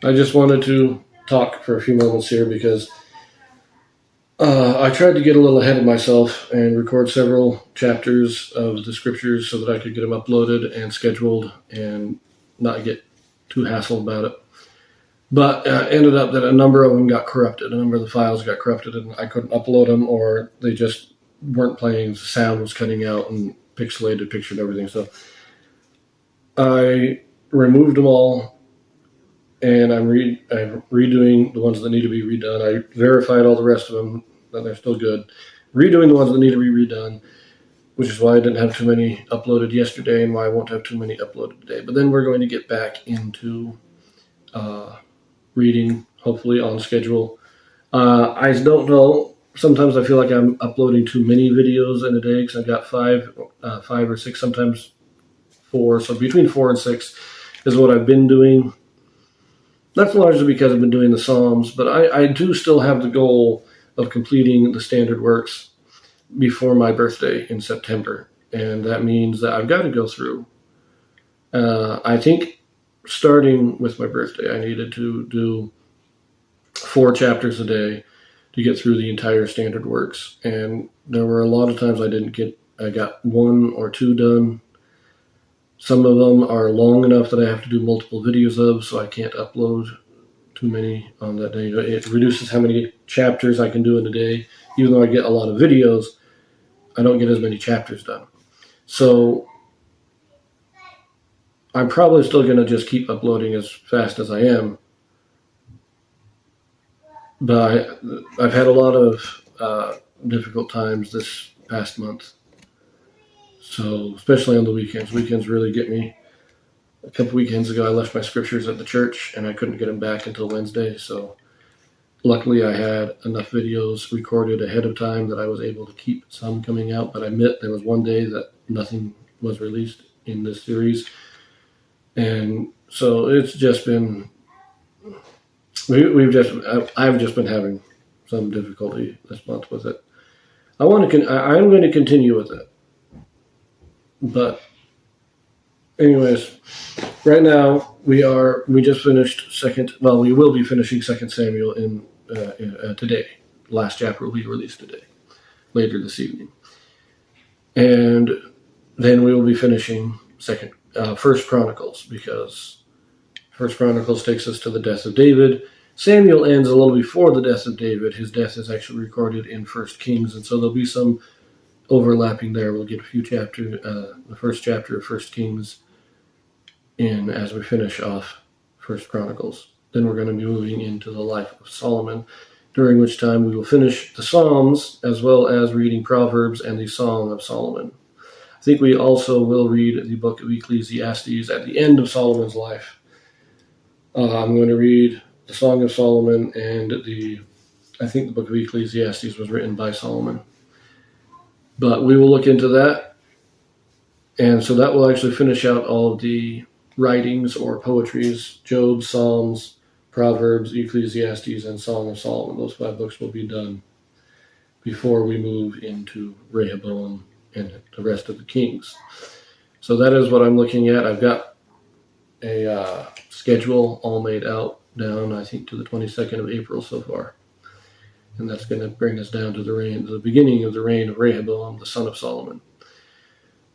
I just wanted to talk for a few moments here because I tried to get a little ahead of myself and record several chapters of the scriptures so that I could get them uploaded and scheduled and not get too hassled about it. But ended up that a number of them got corrupted. A number of the files got corrupted and I couldn't upload them, or they just weren't playing. The sound was cutting out and pixelated picture and everything. So I removed them all, and I'm redoing the ones that need to be redone. I verified all the rest of them, that they're still good. Redoing the ones that need to be redone, which is why I didn't have too many uploaded yesterday and why I won't have too many uploaded today. But then we're going to get back into reading, hopefully on schedule. I don't know. Sometimes I feel like I'm uploading too many videos in a day because I've got five or six, sometimes 4. So between 4 and 6 is what I've been doing. That's largely because I've been doing the Psalms, but I do still have the goal of completing the standard works before my birthday in September. And that means that I've got to go through. I think starting with my birthday, I needed to do 4 chapters a day to get through the entire standard works. And there were a lot of times I got 1 or 2 done. Some of them are long enough that I have to do multiple videos of, so I can't upload too many on that day. It reduces how many chapters I can do in a day. Even though I get a lot of videos, I don't get as many chapters done. So I'm probably still going to just keep uploading as fast as I am. But I've had a lot of difficult times this past month. So, especially on the weekends. Weekends really get me. A couple weekends ago, I left my scriptures at the church, and I couldn't get them back until Wednesday. So, luckily, I had enough videos recorded ahead of time that I was able to keep some coming out. But I admit there was one day that nothing was released in this series. And so, it's just been... I've just been having some difficulty this month with it. I'm going to continue with it. But anyways, right now we just finished we will be finishing 2 Samuel in today. Last chapter will be released today, later this evening. And then we will be finishing 1 Chronicles, because 1 Chronicles takes us to the death of David. Samuel ends a little before the death of David. His death is actually recorded in 1 Kings, and so there'll be some overlapping there. We'll get a few chapters, the first chapter of 1 Kings in as we finish off 1 Chronicles. Then we're going to be moving into the life of Solomon, during which time we will finish the Psalms as well as reading Proverbs and the Song of Solomon. I think we also will read the book of Ecclesiastes at the end of Solomon's life. I'm going to read the Song of Solomon, and I think the book of Ecclesiastes was written by Solomon. But we will look into that. And so that will actually finish out all of the writings or poetries: Job, Psalms, Proverbs, Ecclesiastes, and Song of Solomon. Those 5 books will be done before we move into Rehoboam and the rest of the kings. So that is what I'm looking at. I've got a schedule all made out down, I think, to the 22nd of April so far. And that's going to bring us down to the beginning of the reign of Rehoboam, the son of Solomon.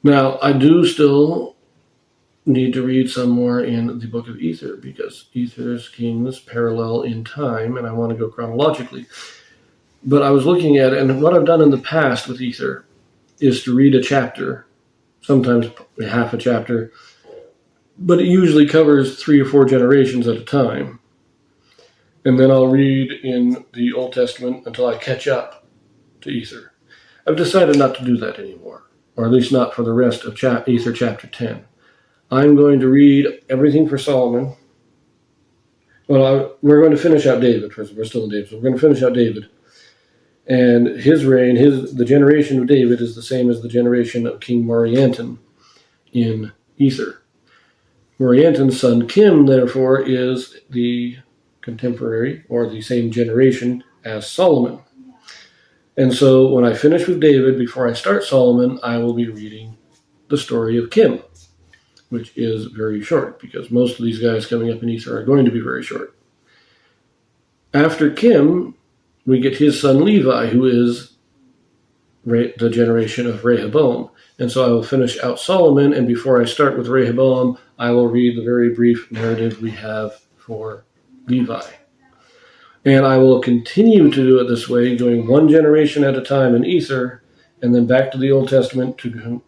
Now, I do still need to read some more in the book of Ether, because Ether's kings parallel in time, and I want to go chronologically. But I was looking at it, and what I've done in the past with Ether is to read a chapter, sometimes half a chapter, but it usually covers 3 or 4 generations at a time. And then I'll read in the Old Testament until I catch up to Ether. I've decided not to do that anymore, or at least not for the rest of Ether chapter 10. I'm going to read everything for Solomon. Well, we're going to finish out David first. We're still in David, so we're going to finish out David. And his reign, the generation of David is the same as the generation of King Morianton in Ether. Morianton's son Kim, therefore, is the contemporary, or the same generation as Solomon. And so when I finish with David, before I start Solomon, I will be reading the story of Kim, which is very short, because most of these guys coming up in Ether are going to be very short. After Kim, we get his son Levi, who is the generation of Rehoboam. And so I will finish out Solomon, and before I start with Rehoboam, I will read the very brief narrative we have for Levi. And I will continue to do it this way, going one generation at a time in Ether, and then back to the Old Testament to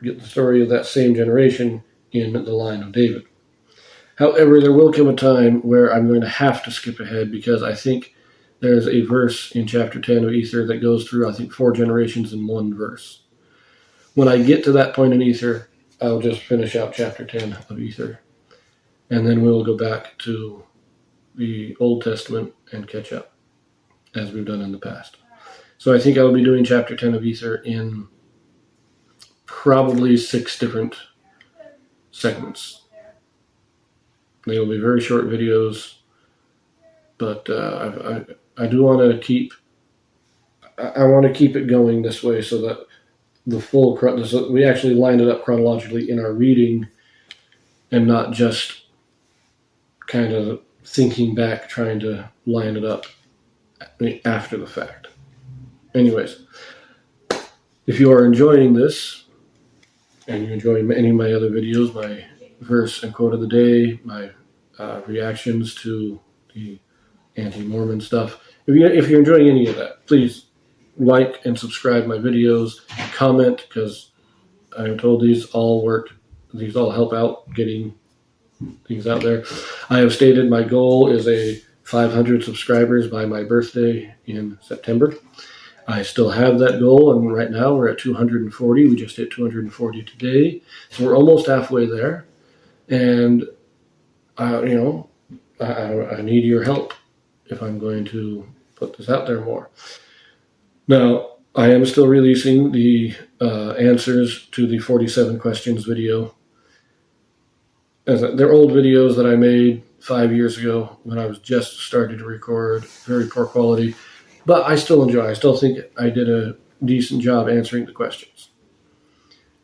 get the story of that same generation in the line of David. However, there will come a time where I'm going to have to skip ahead because I think there's a verse in chapter 10 of Ether that goes through, I think, 4 generations in one verse. When I get to that point in Ether, I'll just finish out chapter 10 of Ether. And then we'll go back to the Old Testament and catch up, as we've done in the past. So I think I will be doing chapter 10 of Ether in probably 6 different segments. They will be very short videos, but I do want to keep it going this way so that we actually lined it up chronologically in our reading and not just kind of thinking back, trying to line it up after the fact. Anyways, if you are enjoying this and you enjoy any of my other videos, my verse and quote of the day, my reactions to the anti-Mormon stuff, if you're enjoying any of that, please like and subscribe my videos, comment, because I'm told these all help out getting things out there. I have stated my goal is a 500 subscribers by my birthday in September. I still have that goal, and right now we're at 240. We just hit 240 today, so we're almost halfway there. And I need your help if I'm going to put this out there more. Now, I am still releasing the answers to the 47 questions video. They're old videos that I made 5 years ago when I was just starting to record, very poor quality, but I still enjoy. I still think I did a decent job answering the questions.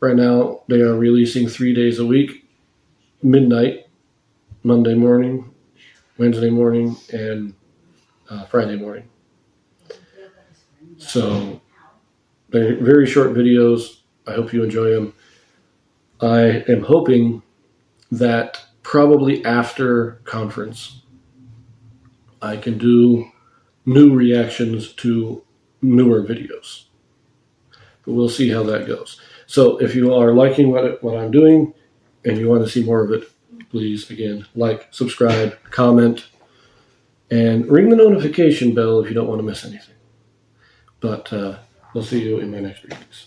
Right now, they are releasing 3 days a week, midnight, Monday morning, Wednesday morning, and Friday morning. So they're very short videos. I hope you enjoy them. I am hoping that probably after conference, I can do new reactions to newer videos. But we'll see how that goes. So if you are liking what I'm doing and you want to see more of it, please, again, like, subscribe, comment, and ring the notification bell if you don't want to miss anything. But we'll see you in my next readings.